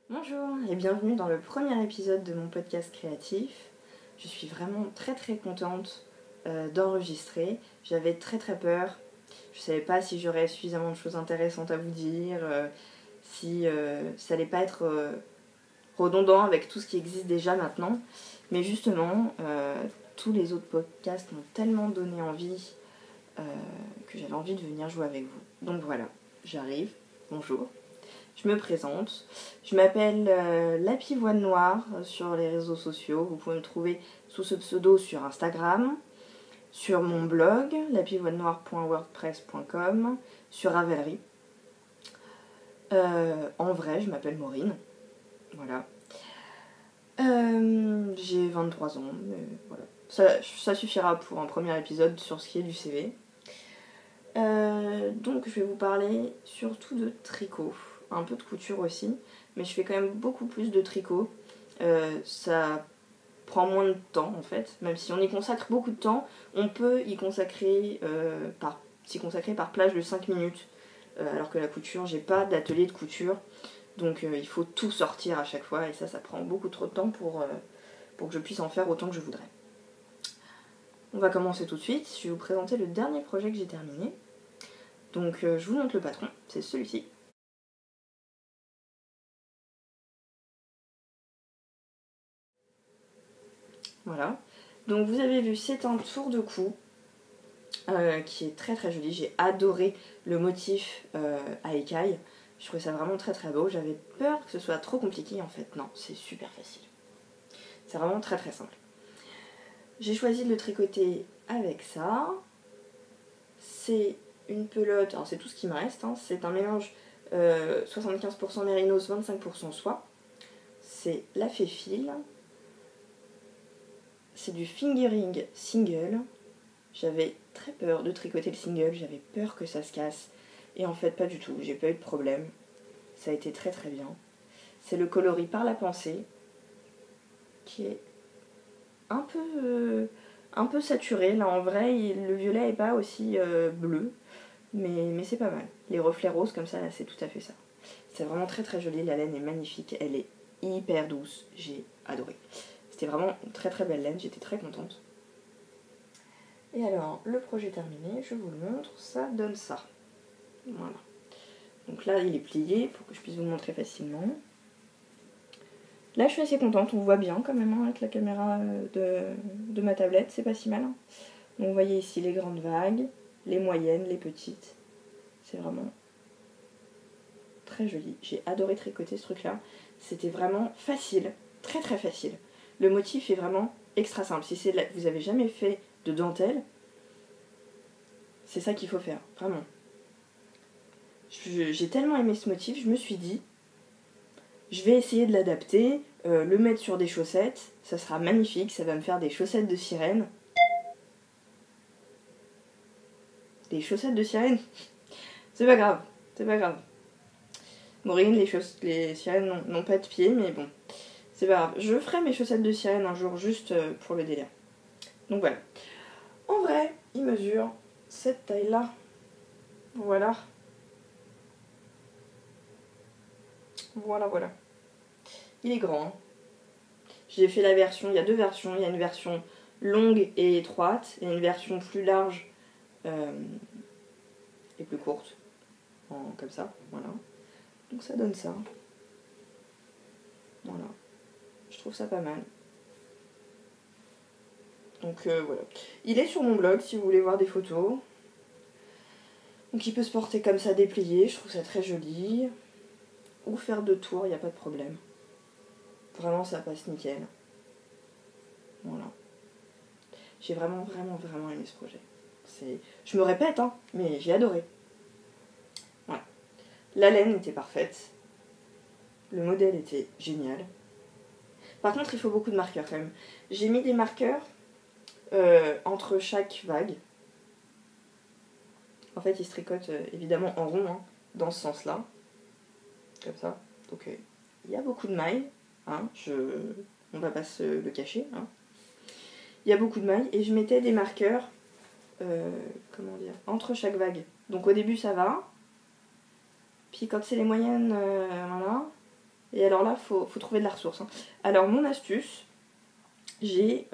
Bonjour et bienvenue dans le premier épisode de mon podcast créatif. Je suis vraiment très contente d'enregistrer. J'avais très peur. Je savais pas si j'aurais suffisamment de choses intéressantes à vous dire, si ça allait pas être redondant avec tout ce qui existe déjà maintenant. Mais justement, tous les autres podcasts m'ont tellement donné envie que j'avais envie de venir jouer avec vous. Donc voilà, j'arrive. Bonjour. Je me présente, je m'appelle La Pivoine Noire sur les réseaux sociaux. Vous pouvez me trouver sous ce pseudo sur Instagram, sur mon blog, lapivoinenoire.wordpress.com, sur Ravelry. En vrai, je m'appelle Maureen. Voilà. J'ai 23 ans, mais voilà. Ça suffira pour un premier épisode sur ce qui est du CV. Donc je vais vous parler surtout de tricot, un peu de couture aussi, mais je fais quand même beaucoup plus de tricot. Ça prend moins de temps en fait, même si on y consacre beaucoup de temps, on peut y consacrer s'y consacrer par plage de 5 minutes, alors que la couture, j'ai pas d'atelier de couture, donc il faut tout sortir à chaque fois, et ça prend beaucoup trop de temps pour que je puisse en faire autant que je voudrais. On va commencer tout de suite. Je vais vous présenter le dernier projet que j'ai terminé. Donc je vous montre le patron, c'est celui-ci. Voilà. Donc vous avez vu, c'est un tour de cou qui est très joli. J'ai adoré le motif à écailles. Je trouvais ça vraiment très beau. J'avais peur que ce soit trop compliqué, en fait. Non, c'est super facile. C'est vraiment très simple. J'ai choisi de le tricoter avec ça. C'est une pelote, alors c'est tout ce qui me reste, hein. C'est un mélange 75% mérinos, 25% soie. C'est la fil. C'est du fingering single. J'avais très peur de tricoter le single, j'avais peur que ça se casse. Et en fait, pas du tout, j'ai pas eu de problème. Ça a été très bien. C'est le coloris par la pensée, qui est un peu saturé. Là, en vrai, le violet est pas aussi bleu, mais c'est pas mal. Les reflets roses, comme ça, là, c'est tout à fait ça. C'est vraiment très joli, la laine est magnifique, elle est hyper douce, j'ai adoré. C'était vraiment une très belle laine, j'étais très contente. Et alors, le projet terminé, je vous le montre, ça donne ça. Voilà. Donc là, il est plié pour que je puisse vous le montrer facilement. Là, je suis assez contente, on voit bien quand même hein, avec la caméra de ma tablette, c'est pas si mal. Donc vous voyez ici les grandes vagues, les moyennes, les petites. C'est vraiment très joli. J'ai adoré tricoter ce truc-là. C'était vraiment facile, très facile. Le motif est vraiment extra simple. Si vous avez jamais fait de dentelle, c'est ça qu'il faut faire, vraiment. J'ai tellement aimé ce motif, je me suis dit, je vais essayer de l'adapter, le mettre sur des chaussettes, ça sera magnifique, ça va me faire des chaussettes de sirène. Des chaussettes de sirène c'est pas grave. Maureen, les sirènes n'ont pas de pieds, mais bon, c'est pas grave. Je ferai mes chaussettes de sirène un jour juste pour le délire. Donc voilà. En vrai, il mesure cette taille-là. Voilà. Voilà. Il est grand. J'ai fait la version, il y a deux versions. Il y a une version longue et étroite et une version plus large et plus courte. Comme ça, voilà. Donc ça donne ça. Voilà. Je trouve ça pas mal. Donc voilà. Il est sur mon blog si vous voulez voir des photos. Donc il peut se porter comme ça déplié, je trouve ça très joli. Ou faire deux tours, il n'y a pas de problème. Vraiment ça passe nickel. Voilà. J'ai vraiment aimé ce projet. Je me répète, hein, mais j'ai adoré. Voilà. La laine était parfaite. Le modèle était génial. Par contre, il faut beaucoup de marqueurs quand même. J'ai mis des marqueurs entre chaque vague. En fait, ils se tricotent évidemment en rond, hein, dans ce sens-là. Comme ça. Donc, il y a beaucoup de mailles. Hein, on va pas se le cacher. Hein. Il y a beaucoup de mailles. Et je mettais des marqueurs entre chaque vague. Donc, au début, ça va. Puis, quand c'est les moyennes, voilà. Et alors là, faut trouver de la ressource. Hein. Alors mon astuce, j'ai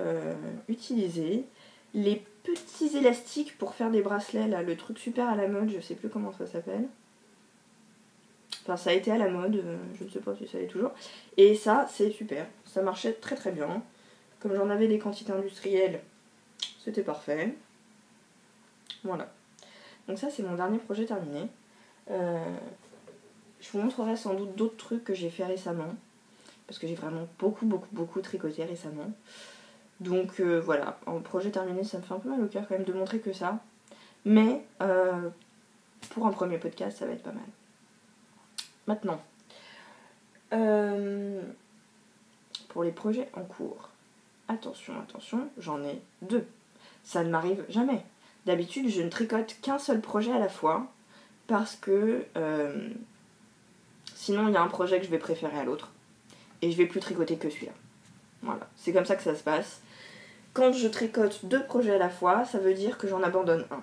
utilisé les petits élastiques pour faire des bracelets, là, le truc super à la mode, je sais plus comment ça s'appelle. Enfin, ça a été à la mode, je ne sais pas si ça l'est toujours. Et ça, c'est super, ça marchait très très bien. Comme j'en avais des quantités industrielles, c'était parfait. Voilà. Donc ça, c'est mon dernier projet terminé. Je vous montrerai sans doute d'autres trucs que j'ai fait récemment. Parce que j'ai vraiment beaucoup tricoté récemment. Donc voilà, en projet terminé, ça me fait un peu mal au cœur quand même de montrer que ça. Mais pour un premier podcast, ça va être pas mal. Maintenant, pour les projets en cours, attention, j'en ai 2. Ça ne m'arrive jamais. D'habitude, je ne tricote qu'un seul projet à la fois parce que sinon, il y a un projet que je vais préférer à l'autre et je vais plus tricoter que celui-là. Voilà, c'est comme ça que ça se passe. Quand je tricote 2 projets à la fois, ça veut dire que j'en abandonne un.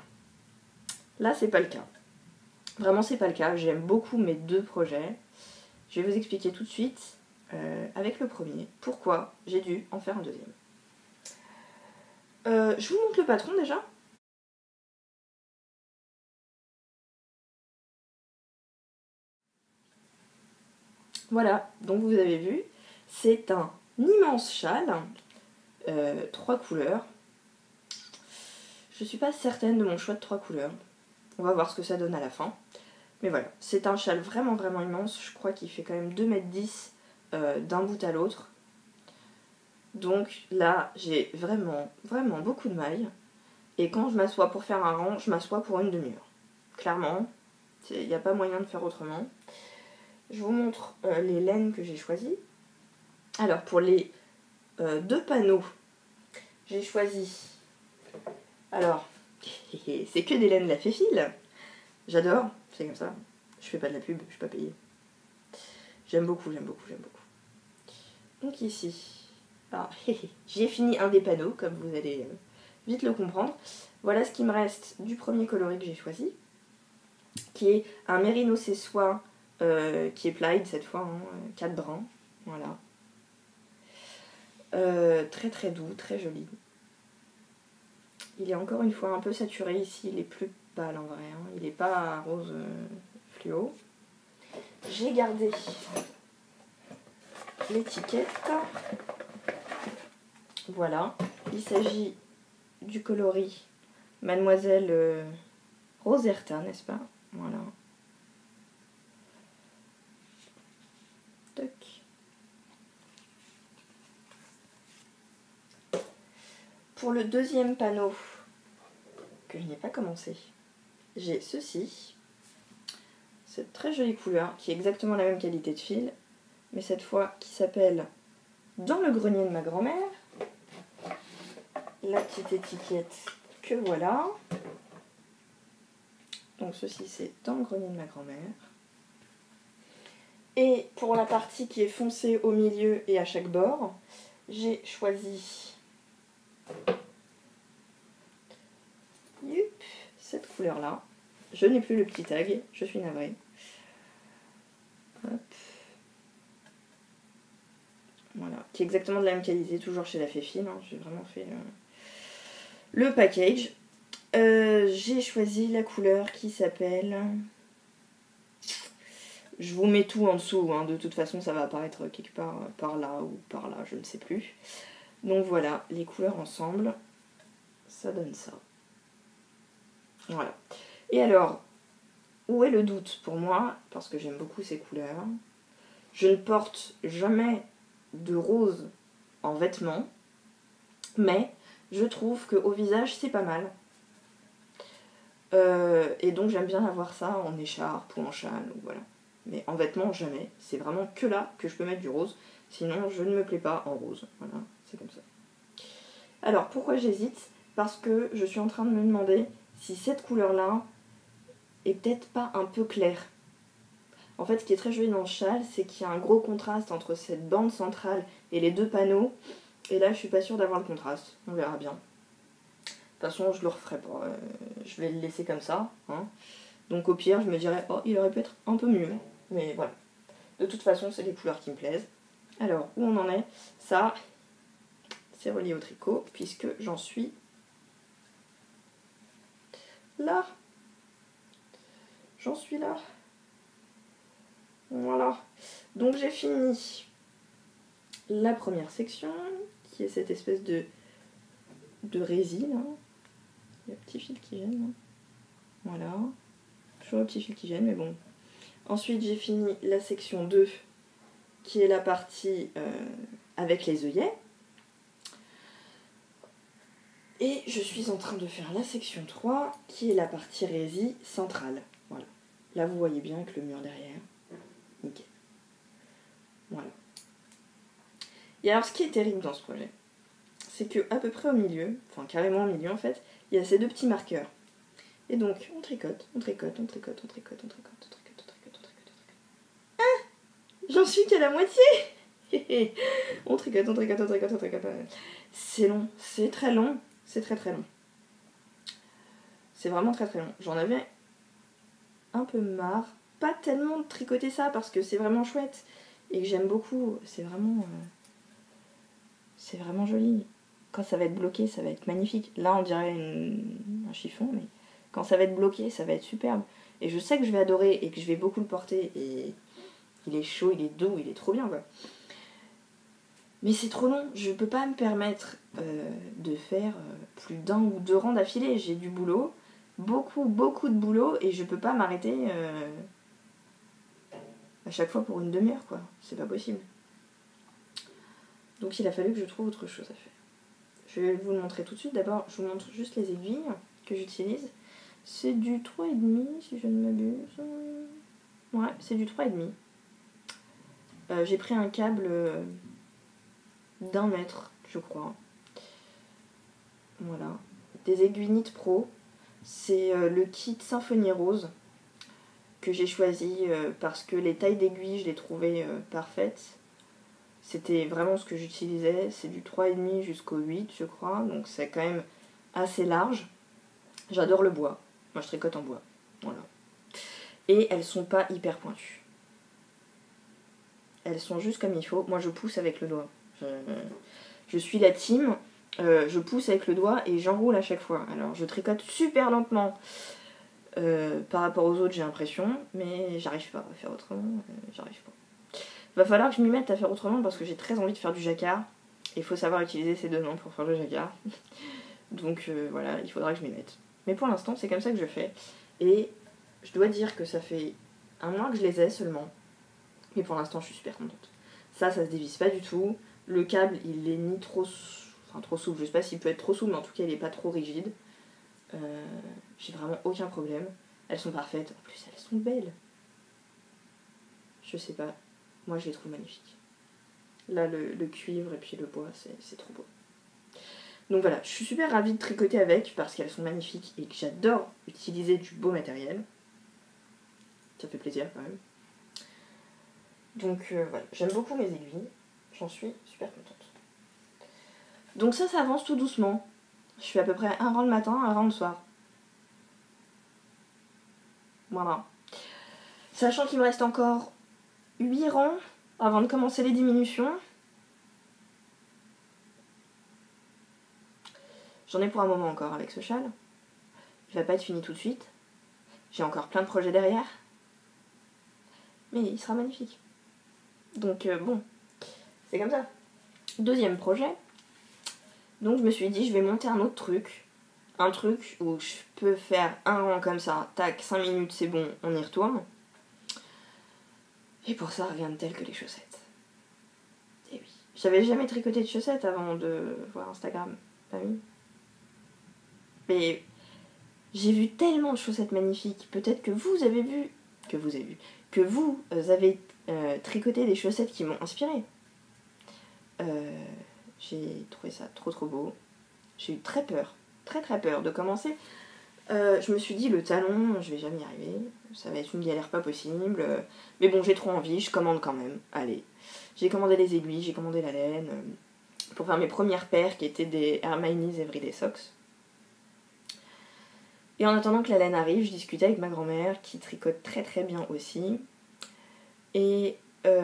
Là, c'est pas le cas. Vraiment, c'est pas le cas. J'aime beaucoup mes 2 projets. Je vais vous expliquer tout de suite, avec le premier, pourquoi j'ai dû en faire un deuxième. Je vous montre le patron déjà. Voilà, donc vous avez vu, c'est un immense châle, 3 couleurs. Je suis pas certaine de mon choix de 3 couleurs. On va voir ce que ça donne à la fin. Mais voilà, c'est un châle vraiment immense. Je crois qu'il fait quand même 2,10 m d'un bout à l'autre. Donc là, j'ai vraiment beaucoup de mailles. Et quand je m'assois pour faire un rang, je m'assois pour une demi-heure. Clairement, il n'y a pas moyen de faire autrement. Je vous montre les laines que j'ai choisies. Alors, pour les 2 panneaux, j'ai choisi... Alors, c'est que des laines La Féfile. J'adore, c'est comme ça. Je fais pas de la pub, je suis pas payée. J'aime beaucoup. Donc ici, j'ai fini un des panneaux, comme vous allez vite le comprendre. Voilà ce qui me reste du premier coloris que j'ai choisi, qui est un Mérino Soie qui est plaid cette fois, 4 brins. Voilà. Très doux, très joli. Il est encore une fois un peu saturé ici, il est plus pâle en vrai, hein. Il n'est pas rose fluo. J'ai gardé l'étiquette. Voilà, il s'agit du coloris Mademoiselle Roserta, n'est-ce pas? Voilà. Toc. Pour le deuxième panneau, que je n'ai pas commencé, j'ai ceci. Cette très jolie couleur, qui est exactement la même qualité de fil, mais cette fois qui s'appelle Dans le grenier de ma grand-mère. La petite étiquette que voilà. Donc ceci c'est Dans le grenier de ma grand-mère. Et pour la partie qui est foncée au milieu et à chaque bord, j'ai choisi cette couleur-là. Je n'ai plus le petit tag, je suis navrée. Hop. Voilà, qui est exactement de la même qualité, toujours chez La Féfile. Hein. J'ai vraiment fait le package. J'ai choisi la couleur qui s'appelle... Je vous mets tout en dessous, hein. De toute façon ça va apparaître quelque part par là ou par là, je ne sais plus. Donc voilà, les couleurs ensemble, ça donne ça. Voilà. Et alors, où est le doute pour moi? Parce que j'aime beaucoup ces couleurs. Je ne porte jamais de rose en vêtements, mais je trouve qu'au visage c'est pas mal. Et donc j'aime bien avoir ça en écharpe ou en châle, ou voilà. Mais en vêtements, jamais. C'est vraiment que là que je peux mettre du rose. Sinon, je ne me plais pas en rose. Voilà, c'est comme ça. Alors, pourquoi j'hésite? Parce que je suis en train de me demander si cette couleur-là est peut-être pas un peu claire. En fait, ce qui est très joli dans le châle, c'est qu'il y a un gros contraste entre cette bande centrale et les 2 panneaux. Et là, je suis pas sûre d'avoir le contraste. On verra bien. De toute façon, je le referai pas. Je vais le laisser comme ça. Hein. Donc au pire, je me dirais, oh, il aurait pu être un peu mieux. Mais voilà. De toute façon, c'est les couleurs qui me plaisent. Alors, où on en est? Ça, c'est relié au tricot, puisque j'en suis là. J'en suis là. Voilà. Donc j'ai fini la première section, qui est cette espèce de résine. Hein. Il y a le petit fil qui gêne. Hein. Voilà. Toujours le petit fil qui gêne, mais bon. Ensuite, j'ai fini la section 2, qui est la partie avec les œillets. Et je suis en train de faire la section 3, qui est la partie résie centrale. Voilà. Là, vous voyez bien avec le mur derrière. Nickel. Voilà. Et alors, ce qui est terrible dans ce projet, c'est que à peu près au milieu, enfin carrément au milieu en fait, il y a ces deux petits marqueurs. Et donc, on tricote, on tricote, on tricote, on tricote, on tricote, on tricote, on tricote, on tricote, on tricote. Ah, j'en suis qu'à la moitié. On tricote, on tricote, on tricote, on tricote. C'est long, c'est très long, c'est très très long. C'est vraiment très très long. J'en avais un peu marre, pas tellement de tricoter ça parce que c'est vraiment chouette et que j'aime beaucoup. C'est vraiment joli. Quand ça va être bloqué, ça va être magnifique. Là, on dirait un chiffon, mais quand ça va être bloqué, ça va être superbe. Et je sais que je vais adorer et que je vais beaucoup le porter. Et il est chaud, il est doux, il est trop bien, quoi. Mais c'est trop long. Je peux pas me permettre de faire plus d'un ou deux rangs d'affilée. J'ai du boulot, beaucoup de boulot, et je peux pas m'arrêter à chaque fois pour une demi-heure, quoi. C'est pas possible. Donc il a fallu que je trouve autre chose à faire. Je vais vous le montrer tout de suite. D'abord, je vous montre juste les aiguilles que j'utilise. C'est du 3,5 si je ne m'abuse. Ouais, c'est du 3,5. J'ai pris un câble d'1 mètre, je crois. Voilà. Des aiguilles Knit Pro. C'est le kit Symphonie Rose que j'ai choisi parce que les tailles d'aiguilles, je les trouvais parfaites. C'était vraiment ce que j'utilisais. C'est du 3,5 jusqu'au 8, je crois. Donc c'est quand même assez large. J'adore le bois. Moi, je tricote en bois. Voilà. Et elles sont pas hyper pointues. Elles sont juste comme il faut. Moi, je pousse avec le doigt. Je suis la team. Je pousse avec le doigt et j'enroule à chaque fois. Alors, je tricote super lentement par rapport aux autres, j'ai l'impression. Mais j'arrive pas à faire autrement. J'arrive pas. Va falloir que je m'y mette à faire autrement parce que j'ai très envie de faire du jacquard. Il faut savoir utiliser ses deux mains pour faire le jacquard. Donc voilà, il faudra que je m'y mette. Mais pour l'instant, c'est comme ça que je fais. Et je dois dire que ça fait 1 mois que je les ai seulement. Mais pour l'instant, je suis super contente. Ça se dévisse pas du tout. Le câble, il est ni trop souple. Je sais pas s'il peut être trop souple, mais en tout cas, il est pas trop rigide. J'ai vraiment aucun problème. Elles sont parfaites. En plus, elles sont belles. Je sais pas. Moi, je les trouve magnifiques. Là, le cuivre et puis le bois, c'est trop beau. Donc voilà, je suis super ravie de tricoter avec parce qu'elles sont magnifiques et que j'adore utiliser du beau matériel. Ça fait plaisir quand même. Donc voilà, j'aime beaucoup mes aiguilles. J'en suis super contente. Donc ça avance tout doucement. Je fais à peu près un rang le matin, un rang le soir. Voilà. Sachant qu'il me reste encore 8 rangs avant de commencer les diminutions. J'en ai pour un moment encore avec ce châle. Il va pas être fini tout de suite. J'ai encore plein de projets derrière. Mais il sera magnifique. Donc bon, c'est comme ça. Deuxième projet. Donc je me suis dit, je vais monter un autre truc. Un truc où je peux faire un rang comme ça. Tac, 5 minutes, c'est bon, on y retourne. Et pour ça, rien de tel que les chaussettes. Et oui. J'avais jamais tricoté de chaussettes avant de voir Instagram. Pas oui. Mais j'ai vu tellement de chaussettes magnifiques. Peut-être que vous avez vu. Que vous avez tricoté des chaussettes qui m'ont inspirée. J'ai trouvé ça trop beau. J'ai eu très peur. Très peur de commencer. Je me suis dit, le talon, je vais jamais y arriver. Ça va être une galère pas possible. Mais bon, j'ai trop envie, je commande quand même. Allez. J'ai commandé les aiguilles, j'ai commandé la laine. Pour faire mes premières paires qui étaient des Hermione's Everyday Socks. Et en attendant que la laine arrive, je discutais avec ma grand-mère qui tricote très bien aussi. Et Et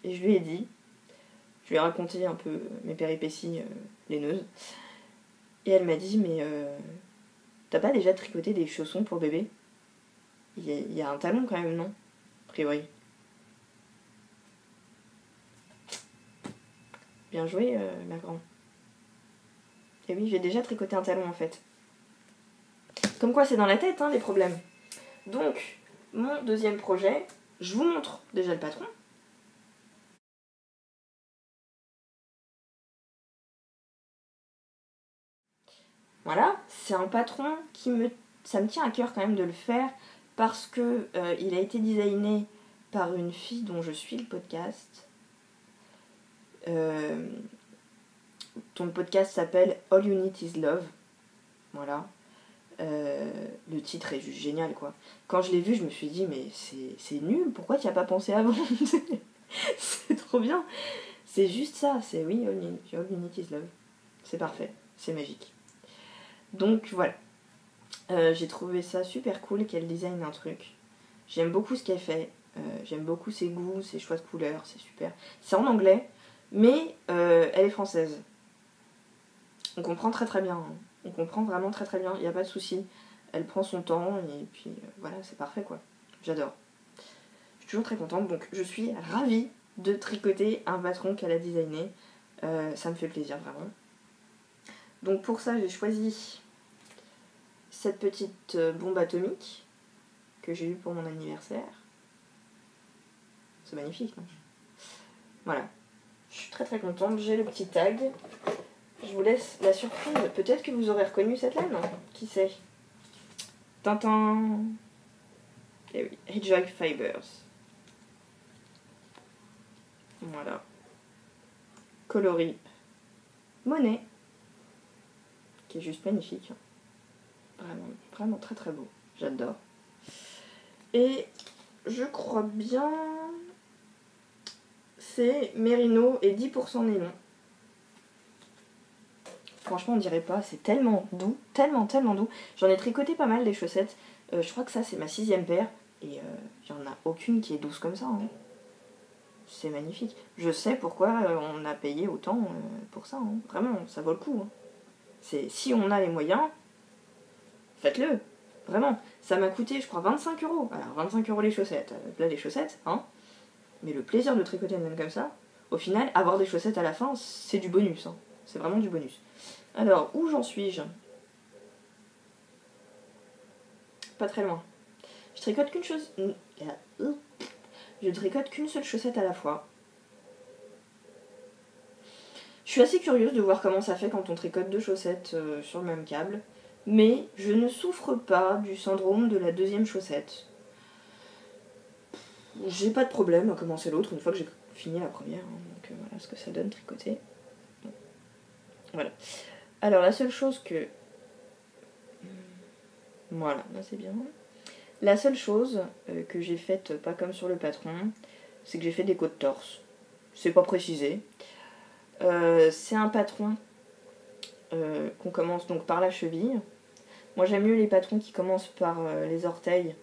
je lui ai dit, je lui ai raconté un peu mes péripéties laineuses. Et elle m'a dit, mais t'as pas déjà tricoté des chaussons pour bébé? Il y a un talon quand même, non? A priori. Bien joué, ma grande. Et oui, j'ai déjà tricoté un talon en fait. Comme quoi c'est dans la tête, hein, les problèmes. Donc, mon deuxième projet, je vous montre déjà le patron. Voilà, c'est un patron ça me tient à cœur quand même de le faire parce que il a été designé par une fille dont je suis le podcast. Dont le podcast s'appelle All You Need Is Love. Voilà. Le titre est juste génial, quoi. Quand je l'ai vu, je me suis dit, mais c'est nul, pourquoi tu n'y as pas pensé avant? C'est trop bien. C'est juste ça, c'est oui, All You Need Is Love. C'est parfait, c'est magique. Donc voilà. J'ai trouvé ça super cool qu'elle design un truc. J'aime beaucoup ce qu'elle fait. J'aime beaucoup ses goûts, ses choix de couleurs, c'est super. C'est en anglais, mais elle est française. On comprend très très bien. Hein. On comprend vraiment très très bien, il n'y a pas de souci. Elle prend son temps et puis voilà, c'est parfait quoi. J'adore. Je suis toujours très contente, donc je suis ravie de tricoter un patron qu'elle a designé. Ça me fait plaisir vraiment. Donc pour ça, j'ai choisi cette petite bombe atomique que j'ai eue pour mon anniversaire. C'est magnifique, non? Voilà. Je suis très très contente. J'ai le petit tag. Je vous laisse la surprise. Peut-être que vous aurez reconnu cette laine. Qui sait? Tintin. Et oui, Hedgehog Fibers. Voilà. Coloris. Monet. Qui est juste magnifique. Vraiment, vraiment très très beau. J'adore. Et je crois bien... C'est Mérino et 10% nylon. Franchement, on dirait pas, c'est tellement doux, tellement doux. J'en ai tricoté pas mal des chaussettes. Je crois que ça, c'est ma 6e paire. Et il n'y en a aucune qui est douce comme ça. Hein. C'est magnifique. Je sais pourquoi on a payé autant pour ça. Hein. Vraiment, ça vaut le coup. Hein. Si on a les moyens, faites-le. Vraiment. Ça m'a coûté, je crois, 25 €. Alors, 25 € les chaussettes. Là, les chaussettes, hein. Mais le plaisir de tricoter une laine comme ça, au final, avoir des chaussettes à la fin, c'est du bonus. Hein. C'est vraiment du bonus. Alors, où j'en suis-je? Pas très loin. Je tricote qu'une chose... Je tricote qu'une seule chaussette à la fois. Je suis assez curieuse de voir comment ça fait quand on tricote 2 chaussettes sur le même câble. Mais je ne souffre pas du syndrome de la 2e chaussette. J'ai pas de problème à commencer l'autre une fois que j'ai fini la première. Hein. Donc voilà ce que ça donne tricoter. Voilà. Alors la seule chose que... Voilà, là c'est bien. La seule chose que j'ai faite, pas comme sur le patron, c'est que j'ai fait des côtes torse. C'est pas précisé. C'est un patron qu'on commence donc par la cheville. Moi j'aime mieux les patrons qui commencent par les orteils.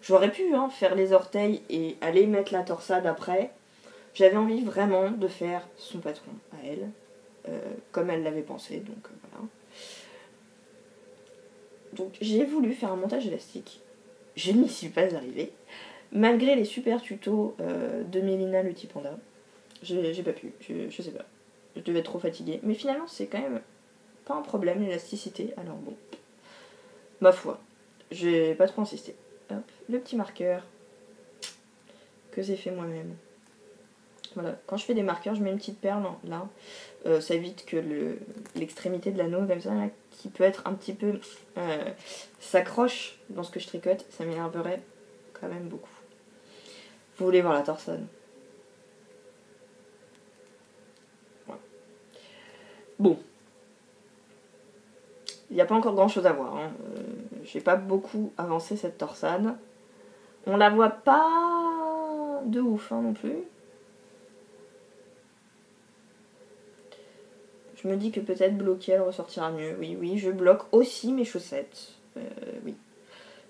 J'aurais pu faire les orteils et aller mettre la torsade après. J'avais envie vraiment de faire son patron à elle, comme elle l'avait pensé, donc voilà. Donc j'ai voulu faire un montage élastique. Je n'y suis pas arrivée. Malgré les super tutos de Mélina le petit panda. J'ai pas pu, je sais pas. Je devais être trop fatiguée. Mais finalement c'est quand même pas un problème l'élasticité, alors bon. Ma foi, j'ai pas trop insisté. Hop, le petit marqueur que j'ai fait moi-même. Voilà, quand je fais des marqueurs, je mets une petite perle là. Ça évite que l'extrémité de l'anneau, comme ça, là, qui peut être un petit peu... s'accroche dans ce que je tricote. Ça m'énerverait quand même beaucoup. Vous voulez voir la torsade? Voilà. Bon. Il n'y a pas encore grand chose à voir. Hein. J'ai pas beaucoup avancé cette torsade. On la voit pas de ouf hein, non plus. Je me dis que peut-être bloquer, elle ressortira mieux. Oui, je bloque aussi mes chaussettes. Oui.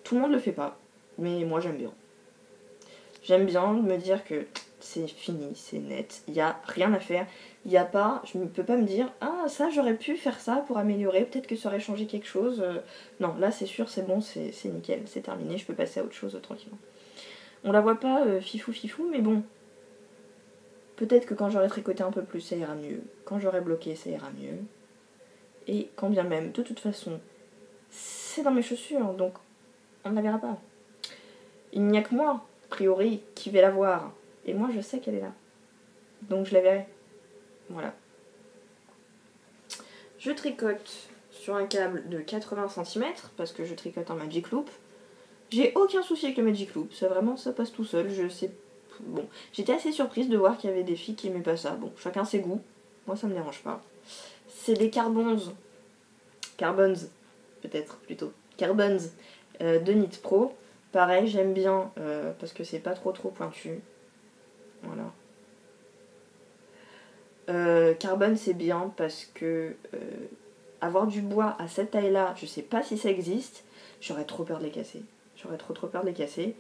Tout le monde le fait pas, mais moi j'aime bien. J'aime bien me dire que c'est fini, c'est net, il n'y a rien à faire. Il n'y a pas, je ne peux pas me dire, ah ça j'aurais pu faire ça pour améliorer, peut-être que ça aurait changé quelque chose. Non, là c'est sûr, c'est bon, c'est nickel, c'est terminé, je peux passer à autre chose tranquillement. On la voit pas fifou fifou, mais bon, peut-être que quand j'aurai tricoté un peu plus, ça ira mieux. Quand j'aurai bloqué, ça ira mieux. Et quand bien même, de toute façon, c'est dans mes chaussures, donc on ne la verra pas. Il n'y a que moi, a priori, qui vais la voir. Et moi, je sais qu'elle est là. Donc je la verrai. Voilà. Je tricote sur un câble de 80 cm, parce que je tricote en Magic Loop. J'ai aucun souci avec le Magic Loop, ça vraiment, ça passe tout seul, je sais... Bon, j'étais assez surprise de voir qu'il y avait des filles qui aimaient pas ça. Bon, chacun ses goûts. Moi, ça me dérange pas. C'est des carbons, peut-être plutôt, carbons de Knit Pro. Pareil, j'aime bien parce que c'est pas trop pointu. Voilà. Carbone c'est bien parce que avoir du bois à cette taille là, je sais pas si ça existe, j'aurais trop peur de les casser. J'aurais trop peur de les casser.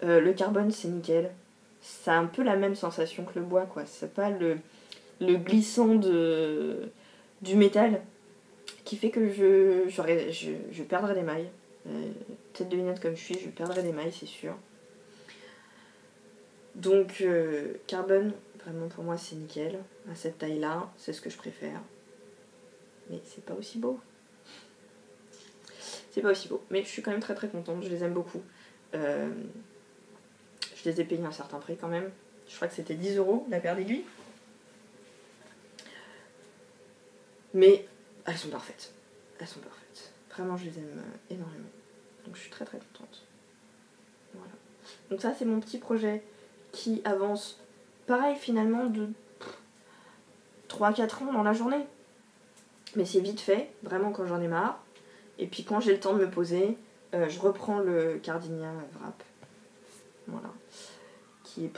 Le carbone c'est nickel. Ça a un peu la même sensation que le bois quoi. C'est pas le glissant du métal qui fait que je perdrai des mailles. Tête de vignette comme je suis, je perdrai des mailles c'est sûr. Donc carbone, vraiment pour moi c'est nickel. À cette taille là, c'est ce que je préfère. Mais c'est pas aussi beau. C'est pas aussi beau. Mais je suis quand même très contente, je les aime beaucoup. Je les ai payés un certain prix quand même. Je crois que c'était 10 € la paire d'aiguilles. Mais elles sont parfaites. Elles sont parfaites. Vraiment je les aime énormément. Donc je suis très contente. Voilà. Donc ça c'est mon petit projet qui avance pareil finalement de 3-4 ans dans la journée. Mais c'est vite fait, vraiment quand j'en ai marre. Et puis quand j'ai le temps de me poser, je reprends le Cardinia Wrap. Voilà. Qui est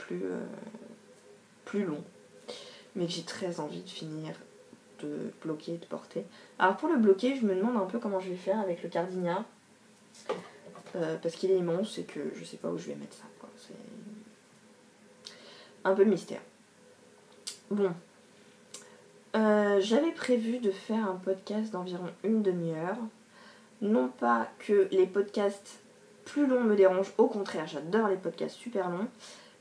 plus long. Mais que j'ai très envie de finir de bloquer, de porter. Alors pour le bloquer, je me demande un peu comment je vais faire avec le Cardinia. Parce qu'il est immense et que je sais pas où je vais mettre ça. C'est un peu mystère. Bon. J'avais prévu de faire un podcast d'environ une demi-heure. Non pas que les podcasts plus longs me dérangent, au contraire, j'adore les podcasts super longs.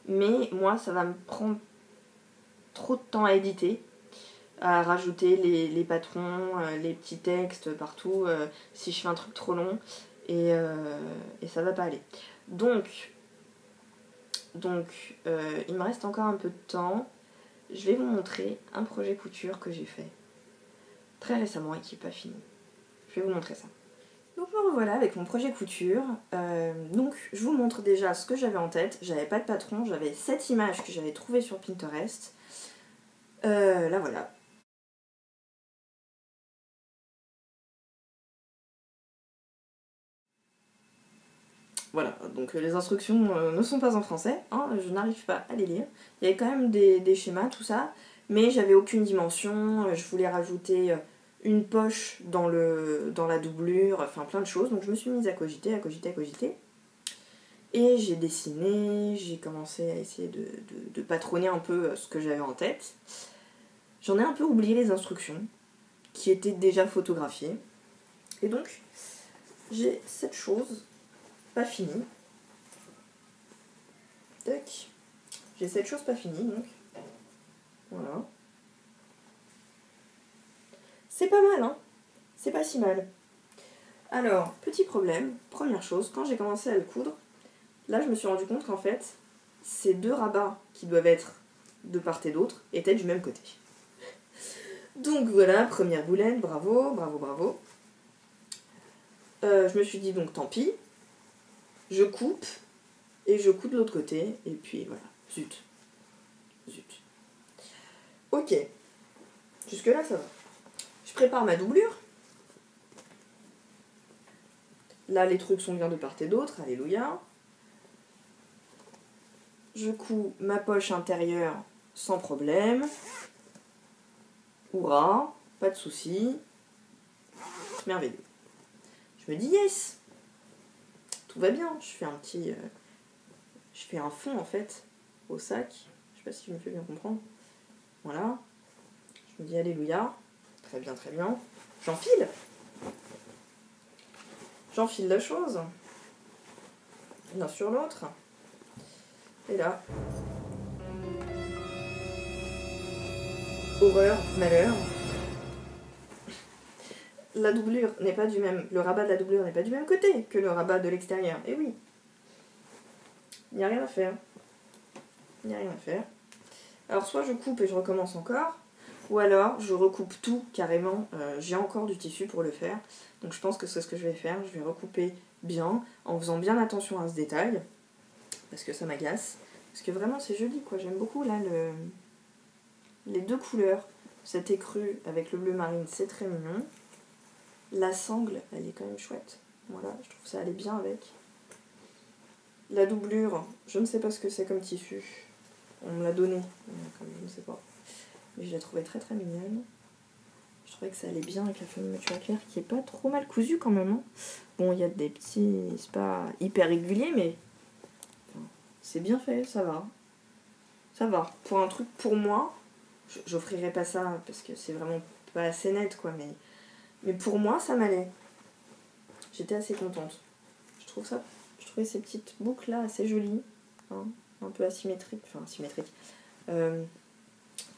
Mais moi, ça va me prendre trop de temps à éditer, à rajouter les patrons, les petits textes partout, si je fais un truc trop long. Et ça va pas aller. Donc il me reste encore un peu de temps. Je vais vous montrer un projet couture que j'ai fait très récemment et qui n'est pas fini. Je vais vous montrer ça. Donc me revoilà avec mon projet couture. Donc je vous montre déjà ce que j'avais en tête. J'avais pas de patron, j'avais 7 images que j'avais trouvées sur Pinterest. Là voilà. Voilà, donc les instructions ne sont pas en français, hein, je n'arrive pas à les lire. Il y avait quand même des schémas, tout ça, mais j'avais aucune dimension, je voulais rajouter une poche dans la doublure, enfin plein de choses, donc je me suis mise à cogiter. Et j'ai dessiné, j'ai commencé à essayer de patronner un peu ce que j'avais en tête. J'en ai un peu oublié les instructions, qui étaient déjà photographiées. Et donc, j'ai cette chose pas finie. Tac. J'ai cette chose pas finie, donc. Voilà. C'est pas mal, hein. C'est pas si mal. Alors, petit problème. Première chose, quand j'ai commencé à le coudre, là, je me suis rendu compte qu'en fait, ces deux rabats qui doivent être de part et d'autre étaient du même côté. Donc voilà, première boulette, bravo. Je me suis dit donc tant pis, je coupe et je couds de l'autre côté et puis voilà, zut. Ok, jusque là ça va. Je prépare ma doublure. Là les trucs sont bien de part et d'autre, alléluia. Je couds ma poche intérieure sans problème. Hourra, pas de soucis. Merveilleux. Je me dis yes, tout va bien. Je fais un petit je fais un fond en fait au sac. Je sais pas si je me fais bien comprendre. Voilà. Je me dis alléluia. Très bien, très bien. J'enfile la chose. L'un sur l'autre. Et là. Horreur, malheur. La doublure n'est pas du même. Le rabat de la doublure n'est pas du même côté que le rabat de l'extérieur. Et oui. Il n'y a rien à faire. Il n'y a rien à faire. Alors soit je coupe et je recommence encore, ou alors je recoupe tout carrément. J'ai encore du tissu pour le faire. Donc je pense que c'est ce que je vais faire. Je vais recouper bien, en faisant bien attention à ce détail. Parce que ça m'agace. Parce que vraiment c'est joli quoi. J'aime beaucoup là les deux couleurs. Cette écrue avec le bleu marine, c'est très mignon. La sangle, elle est quand même chouette. Voilà, je trouve ça allait bien avec. La doublure, je ne sais pas ce que c'est comme tissu. On me l'a donné, je ne sais pas. Mais je la trouvais très très mignonne. Je trouvais que ça allait bien avec la fermeture claire qui est pas trop mal cousue quand même. Hein. Bon, il y a des petits... C'est pas hyper régulier, mais... Enfin, c'est bien fait, ça va. Ça va. Pour un truc pour moi, j'offrirai pas ça parce que c'est vraiment pas assez net, quoi. Mais pour moi, ça m'allait. J'étais assez contente. Je trouvais ces petites boucles là assez jolies. Hein, un peu asymétriques. Enfin, asymétriques. Le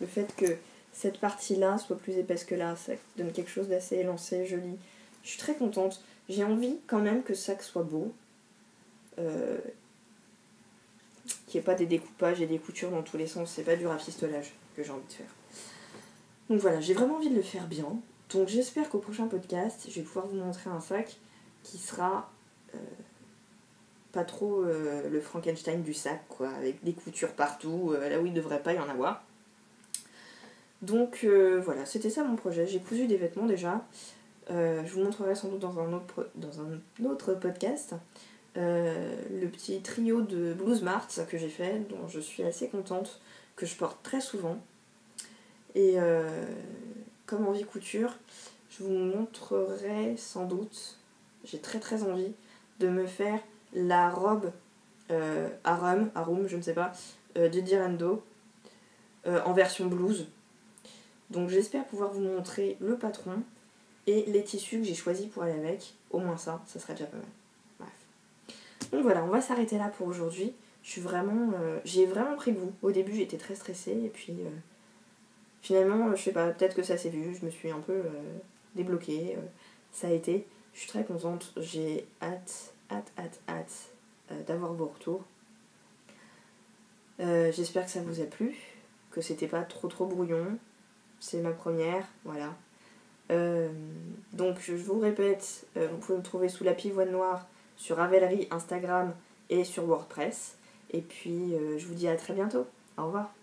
fait que cette partie-là soit plus épaisse que là, ça donne quelque chose d'assez élancé, joli. Je suis très contente. J'ai envie quand même que ça soit beau. Qu'il n'y ait pas des découpages et des coutures dans tous les sens. C'est pas du rafistolage que j'ai envie de faire. Donc voilà, j'ai vraiment envie de le faire bien. Donc j'espère qu'au prochain podcast, je vais pouvoir vous montrer un sac qui sera pas trop le Frankenstein du sac, quoi, avec des coutures partout, là où il ne devrait pas y en avoir. Donc voilà, c'était ça mon projet. J'ai cousu des vêtements déjà. Je vous montrerai sans doute dans un autre podcast le petit trio de Blue Smart que j'ai fait, dont je suis assez contente, que je porte très souvent. Et comme envie couture, je vous montrerai sans doute, j'ai très très envie de me faire la robe Arum, je ne sais pas, de Direndo en version blouse. Donc j'espère pouvoir vous montrer le patron et les tissus que j'ai choisis pour aller avec. Au moins ça serait déjà pas mal. Bref. Donc voilà, on va s'arrêter là pour aujourd'hui. J'ai vraiment pris goût. Au début j'étais très stressée et puis finalement, je sais pas, peut-être que ça s'est vu, je me suis un peu débloquée. Ça a été, je suis très contente. J'ai hâte d'avoir vos retours. J'espère que ça vous a plu, que c'était pas trop brouillon. C'est ma première, voilà. Donc je vous répète, vous pouvez me trouver sous la pivoine noire sur Ravelry, Instagram et sur WordPress. Et puis je vous dis à très bientôt. Au revoir.